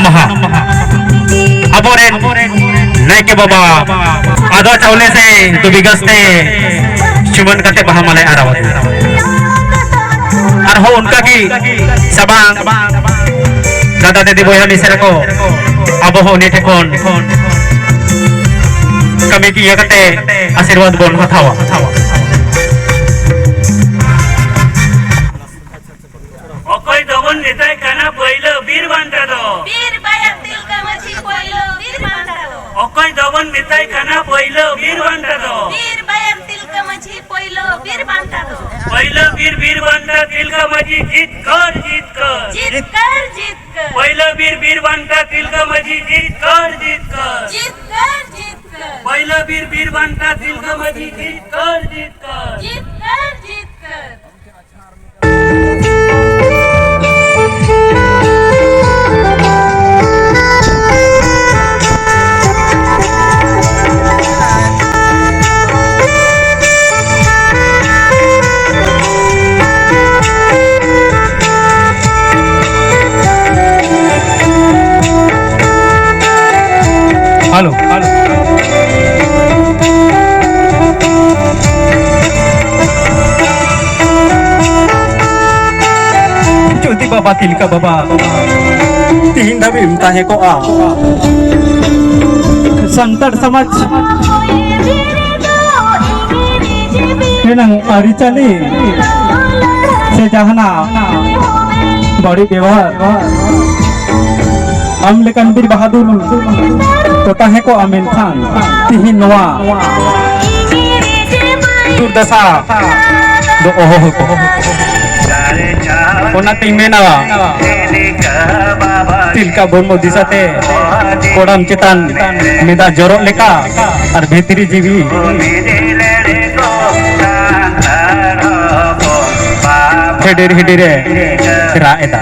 maha aboren naike baba ado chaule se dubigas te cuman kate baha malay arawat ar ho unka ki sabang dada didi boya misera ko abo ho ni tekon kami ki kate आशीर्वाद बोल हथावा ओकोई दोगन नेताय काना पहिलो वीर बांटा दो वीर बाया तिल का मछी पहिलो वीर बांटा दो ओकोई दोगन नेताय काना पहिलो वीर बांटा दो वीर बाया तिल का मछी पहिलो वीर बांटा दो पहिलो वीर बांटा तिल का मछी जीत कर जीत कर पहिलो वीर बांटा तिल का मछी जीत कर पहिलो वीर बांटा तिल का मछी जीत कर हेलो हेलो ज्योति बाबा तिलका बाबा तीन दबी ताहे को आ संतर समाज नंग अरिचाली से जहाना बड़ी व्यवहार हम लेकिन बीर बहादुर तो ताहे को आमिन खान तिहिन नवा दुर्दशा दो ओहो को ओना तिमेना तिलका बोलमो दिसाते कोडम चेतन मेदा जरो लेका और भीतरी जीवी हेडेर हेडेरे रा एता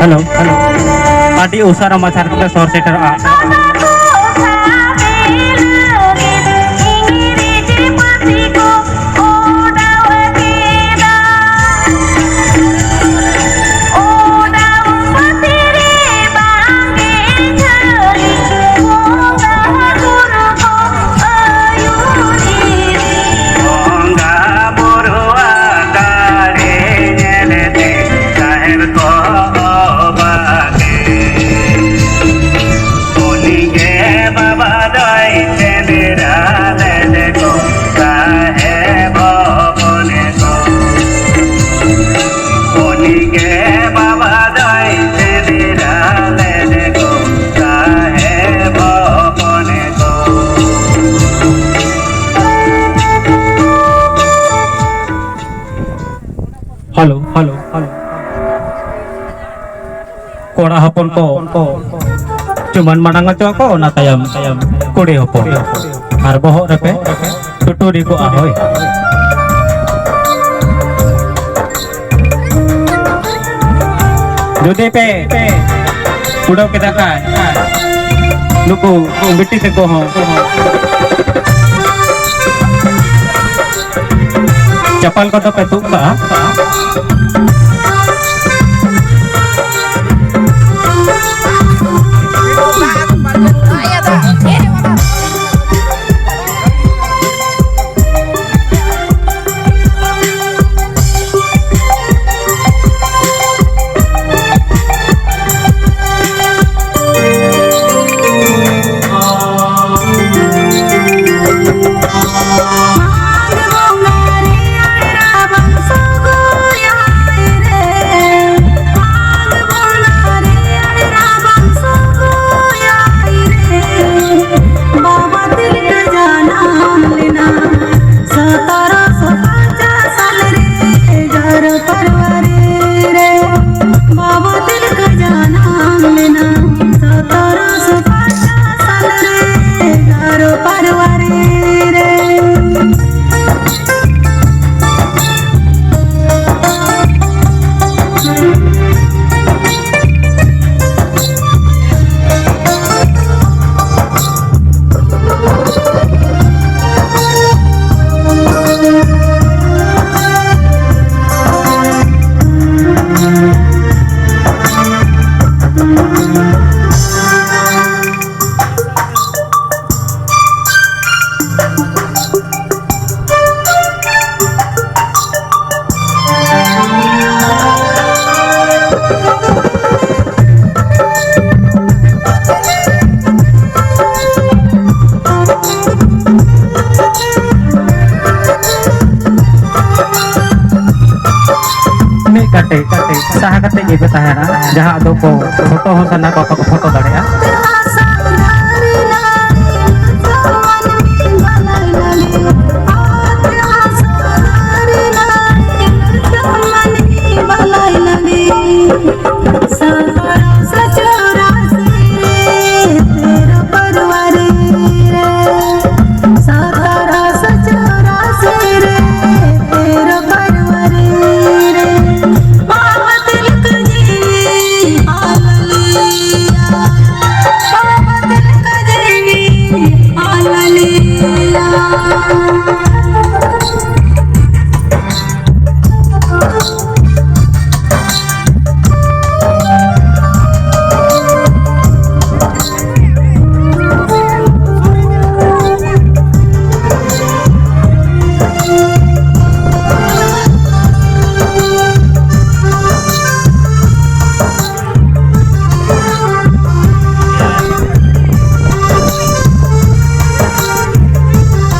हेलो हेलो पार्टी उसारा मचार के सोर सेटर आ हेलो हेलो हेलो कोड़ा हपन को cuman manang aco ko na tayam kuri hopo ar boho repe tuturi ko ahoy jodi pe udah kita kan luku biti te ko ho chapal ko to pe tu ba kate saha kate gitu tahana jaha do ko foto ho sana ko foto darea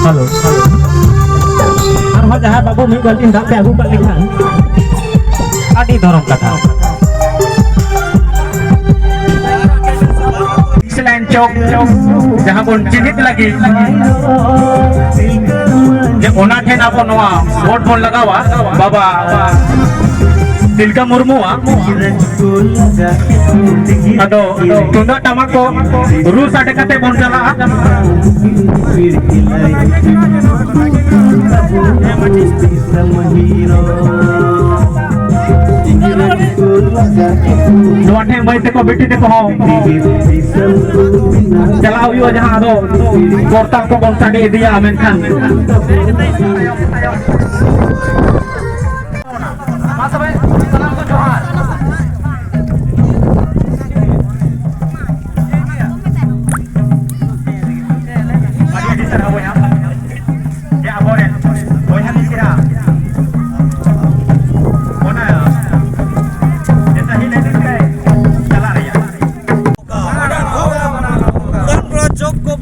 halo arwah jahat babu mi ganti dak pe aku balik kan adi dorong kata selain cok jaha bon चिन्हित lagi je ona the na bon noa vote bon lagawa baba Tilka Murmu ado tunda tamako ru sade kate bon jala नोटे भाई ते को बेटी ते को चलाओ यो जहां दो कोर्ता को bon sade दिया मेनखान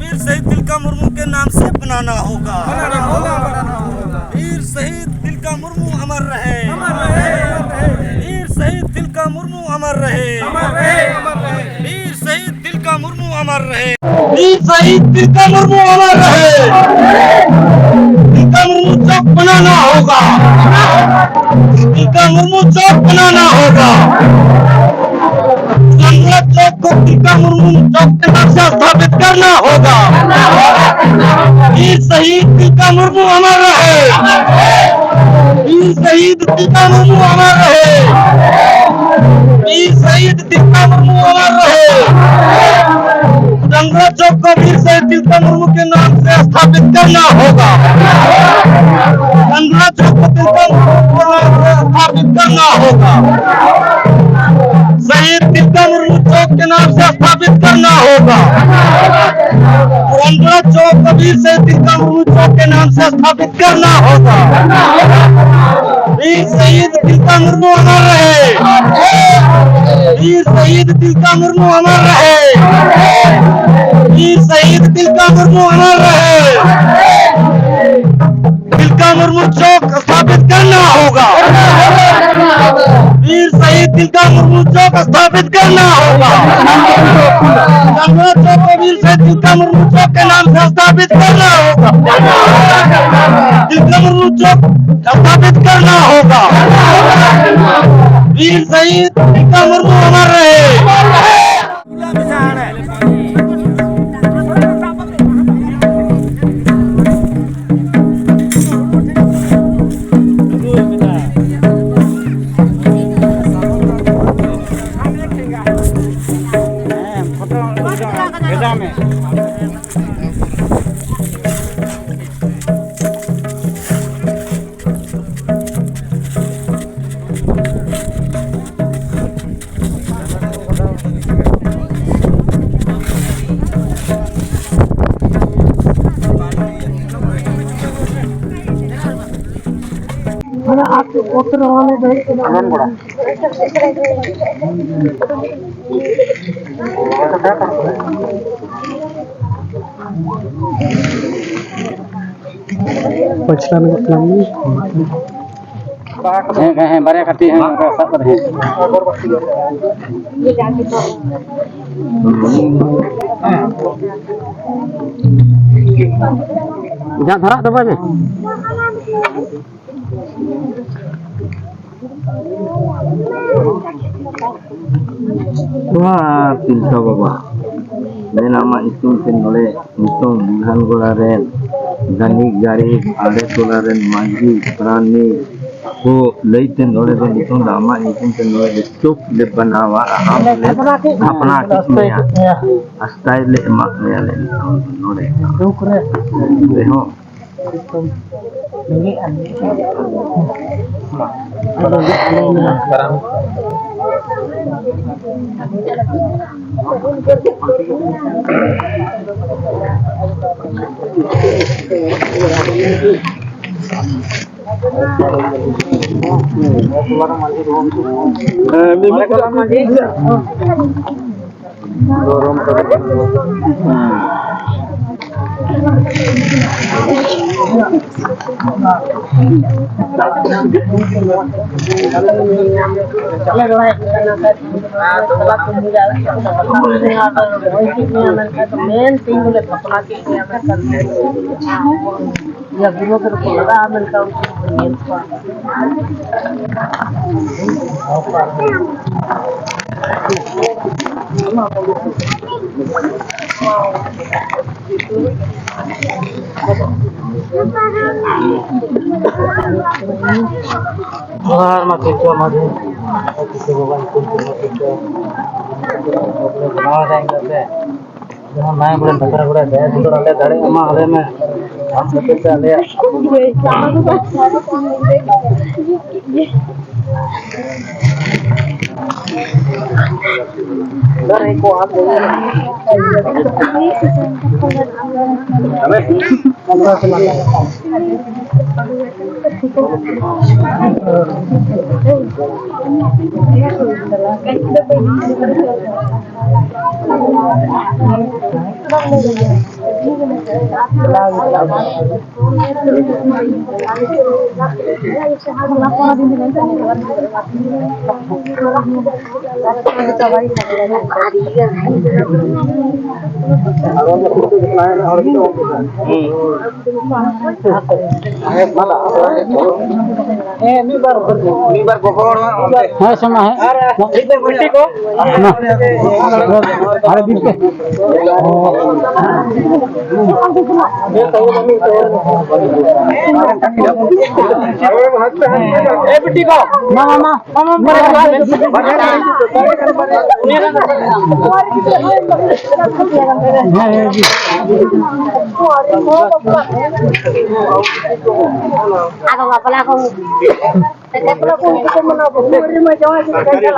वीर शहीद तिलका मुर्मू के नाम से बनाना होगा वीर शहीद तिलका मुर्मू अमर रहे वीर शहीद तिलका मुर्मू अमर रहे वीर शहीद तिलका मुर्मू अमर रहे वीर शहीद तिलका मुर्मू अमर रहे तिलका मुर्मू चौक बनाना होगा तिलका मुर्मू चौक बनाना होगा चौक को तिलका मुर्मू चौक के नाम से स्थापित करना होगा वीर शहीद तिलका मुर्मू अमर रहे वीर शहीद तिलका मुर्मू अमर रहे वीर शहीद तिलका मुर्मू अमर रहे रंगला चौक को वीर शहीद तिलका मुर्मू के नाम से स्थापित करना होगा रंगला चौक को तिलका मुर्मू के नाम से स्थापित करना होगा शहीद तिलका मुर्मू चौक के नाम से स्थापित करना होगा रंगला चौक को वीर शहीद तिलका मुर्मू चौक के नाम से स्थापित करना होगा वीर शहीद तिलका मुर्मू अमर रहे वीर शहीद तिलका मुर्मू अमर रहे वीर शहीद तिलका मुर्मू अमर रहे तिलका मुर्मू चौक स्थापित करना होगा वीर शहीद तिलका मुर्मू चौक स्थापित करना होगा रंगला चौक को वीर शहीद तिलका मुर्मू चौक के नाम से स्थापित करना होगा तिलका मुर्मू चौक स्थापित करना होगा वीर शहीद तिलका मुर्मू अमर रहे हैं बारे काटी हैं सब कर हैं जहाँ धरा दबा ने Wah, pintu bapa. Dan nama itu senoleh itu bukan golaren, gani gari ada golaren maju berani. Ko leiten oleh dan itu nama itu senoleh cukup depan awak apna kisahnya. Astai le maknya le oleh. Leho. Ya guru terpulada aman kau Wah, makin tua makin. Kita bukan kita. Nama saya enggak deh. Jangan main bulan besar bulan deh. Itu ada dari emak ada mah. हम सबसे पहले dari ko आप है sama है itu berarti kok ada di बेटी को मामा Ako pala akong Tetap ko hindi ko muna po. Hindi mo jawa sa kanya.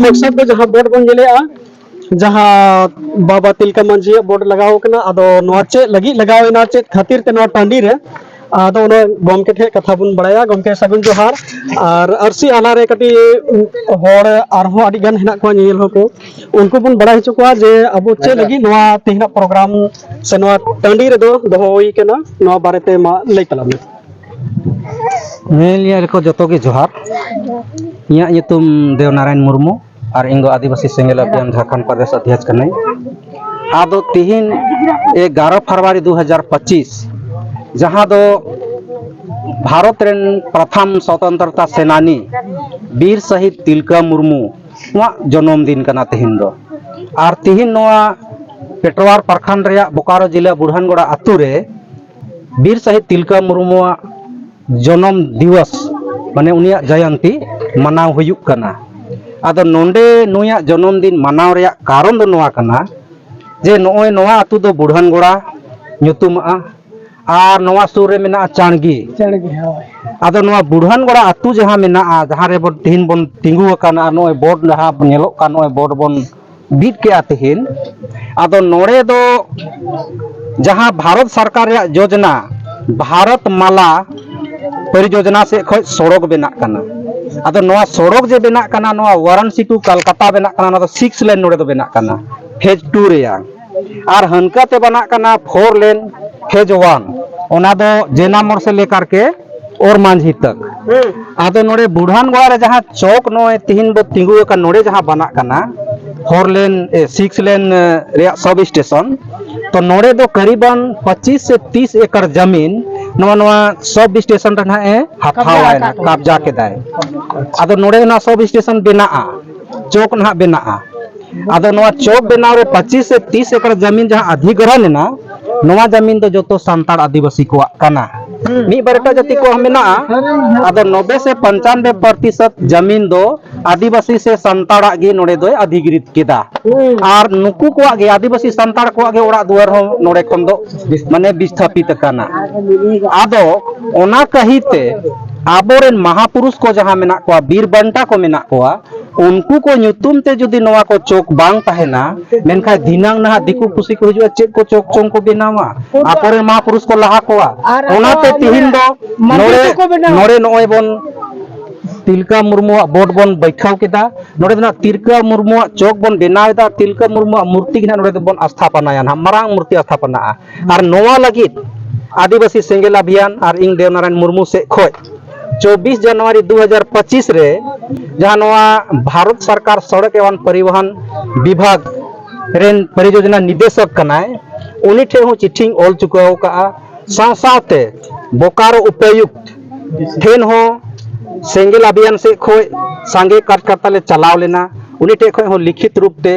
मकसद जहाँ बोट बन जले जहाँ बाबा तिलका मांझी बोर्ड लगाव कना आदो नोआ चे लगी लगावेना चे खातिर ते नोआ टांडी रे आदो उन गमके ठे कथा बुन बड़ाया गमके सगुन जोहार और अरसी आला रे कटी होड़ आरहो आदि गान हेना को नेल होको उनको बुन बड़ा हिचो को जे अब चे लगी नोआ तेहना प्रोग्राम से नोआ टांडी रे दो दोई केना नोआ बारेते मा लई तला में मेलिया रेको जतो के जोहार इया युतुम देवनारायण मुर्मू और इंगो आदिवासी सेंगेल अभियान झारखंड प्रदेश अध्यक्ष कने आदो तिहिन 11 फरवरी 2025 जहां दो भारत रेन प्रथम स्वतंत्रता सेनानी वीर शहीद तिलका मुर्मू वा जन्मदिन कना तिहिन दो और तिहिन नोआ पेटवार प्रखंड रेया बोकारो जिला बुढ़ानगोड़ा आतु रे वीर शहीद तिलका मुर्मू जन्म दिवस माने उनिया जयंती मनाव हुयुक कना आदो नोंडे नुया जन्मदिन मनाव रेया कारण दो नोआ कना जे नोय नोआ आतु दो बुढ़ानगोड़ा nyutumaa और नोआ सुर रे मेना चाणगी आदो नोआ बुढ़ानगोड़ा आतु जहां मेना जहां रे बन तिहिन बन तिंगु काना नोय बोर्ड जहां नेलो का नोय बोर्ड बन बीट के तिहिन आदो नोड़े दो जहां भारत सरकार रे योजना भारत माला परियोजना से खय सड़क बेना काना आदो नोआ सड़क जे बेना काना नोआ वाराणसी टू कलकत्ता बेना काना ना 6 लेन नोड़े दो बेना काना फेज 2 रेया और हनका ते बना काना 4 लेन फेज 1 ओना दो जेना मोड़ से लेकर के और मांझी तक आदो नोड़े बुढ़ानगोड़ा रे जहां चौक नोय तिहिन बो तिंगु का नोड़े जहां बना काना 4 लेन 6 लेन रे सब स्टेशन तो नोड़े दो करीबन 25 से 30 एकड़ जमीन नोआ सब स्टेशन रहा है हाथावाय ना कब्जा के दाय आदो नोड़े ना सब स्टेशन बेना चौक ना बेना आदो नोआ चौक बेना रे 25 से 30 एकड़ जमीन जहां अधिग्रहण ना नोआ जमीन दो जोतो संताड़ आदिवासी को काना मी बरटा जाति को हमेना आदो 90 से 95% जमीन दो आदिवासी से संताड़ा गे नोड़े दो अधिकृत केदा और नुकु को आगे आदिवासी संताड़ को आगे ओड़ा दुआर हो नोड़े कोन दो माने विस्थापित काना आदो ओना कहिते आबोरेन महापुरुष को जहां मेना को वीर बंटा को मेना को उनको को न्यूतुम ते जुदी नोआ को चौक बांग तहेना मेनखा दिनांग ना दिकु पुसी को हिजुआ चेक को चौक चौक को बेनावा आपोरेन महापुरुष को लहा कोआ ओनाते तिहिन दो नोरे नोय बन तिलका मुर्मू बोर्ड बन बैठाव केदा नोरे ना तिलका मुर्मू चौक बन बेनावेदा तिलका मुर्मू मूर्ति के नोरे बन स्थापना यान मारांग मूर्ति स्थापना और नोआ लगित आदिवासी सेंगेल अभियान और इंग देवनारायण मुर्मू से खोय 24 जनवरी 2025 रे जहां नोआ भारत सरकार सड़क एवं परिवहन विभाग रेन परियोजना निदेशक कनाय उनी ठे हो चिट्ठी ऑल चुकाव का साथे बोकारो उपायुक्त ठेन हो सेंगेल अभियान से खोय सांगे कार्यकर्ता ले चलाव लेना उनी ठे खोय हो लिखित रूप ते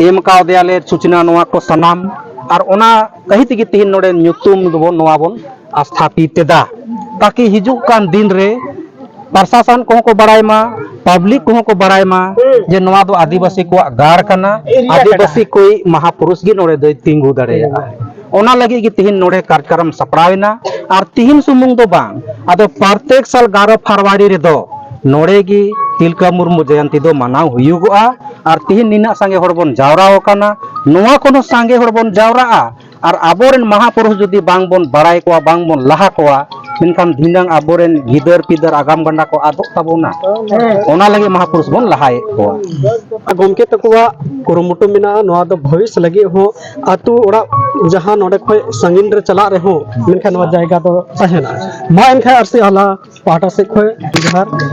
एम का देयाले सूचना नोआ को सनाम और ओना कही तिगी तिहिन नोडे न्युतुम दो नोआ बन स्थापित दा ताकि हिजुक कान दिन रे प्रशासन को बड़ाई मा पब्लिक को बड़ाई मा जे नोआ दो आदिवासी को गाड़ कना आदिवासी कोई महापुरुष गी नोड़े दो तिंगु दड़ेया ओना लगी कि तिहिन नोड़े कार्यक्रम सपड़ावेना और तिहिन सुमुंग दो बांग आदो प्रत्येक साल 11 फरवरी रे दो नोड़े गी तिलका मुर्मू जयंती दो मनाव हुयुगोआ और तिहिन निना सांगे हर बन जावराव काना नोआ कोनो सांगे हर बन जावराआ और आबोरेन महापुरुष जुदी बांग बन बड़ाई कोआ बांग बन लहा कोआ मिनखान धिनांग आबोरेन गिदर पिदर आगाम गंडा को आदो ताबोना ओना लगे महापुरुष बन लहाए कोआ गमके तकुआ कुरुमुटु मिना नोआ दो भविष्य लगे हो आतु ओड़ा जहां नोडे खय संगिन रे चला रे हो मिनखान नोआ जायगा दो तहेना मा एनखा अरसी आला पाटा से खय जोहार।